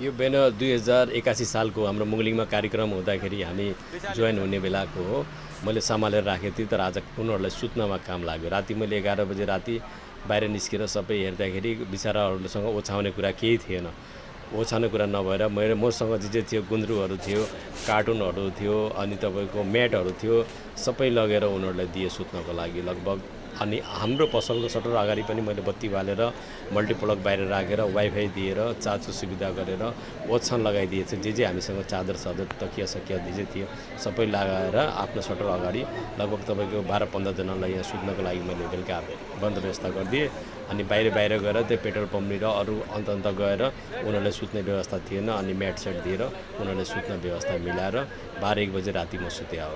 यो बेन 2081 सालको हाम्रो मुगलिङमा कार्यक्रम हुँदाखेरि हामी जोइन हुने बेलाको हो। मैले सम्हालेर राखेको थिएँ, तर आज उनीहरूलाई सुत्नमा काम लाग्यो। राति मैले 11 बजे राति बाहिर निस्केर सबै हेर्दाखेरि बिचराहरूसँग ओछ्याउने कुरा केही थिएन। ओछ्याउने कुरा नभएर मसँग जे थियो गुन्द्रुकहरू थियो, कार्टुनहरू थियो, अनि तपाईँको म्याटहरू थियो, सबै लगेर उनीहरूलाई दिए सुत्नको लागि लगभग। अनि हाम्रो पसलको सटर अगाडि पनि मैले बत्ती बालेर मल्टिप्लग बाहिर राखेर वाइफाई दिएर चार्जको सुविधा गरेर ओछ्यान लगाइदिएछ। जे हामीसँग चादर तकिया सकिया जे थियो सबै लगाएर आफ्नो सटर अगाडि लगभग तपाईँको 12-15 जनालाई यहाँ सुत्नको लागि मैले बेलुका बन्दोबस्त गरिदिएँ। अनि बाहिर गएर त्यो पेट्रोल पम्पनिर अरू अन्त गएर उनीहरूलाई सुत्ने व्यवस्था थिएन, अनि म्याट सेट दिएर उनीहरूलाई सुत्ने व्यवस्था मिलाएर 12-1 बजे राति म सुते हो।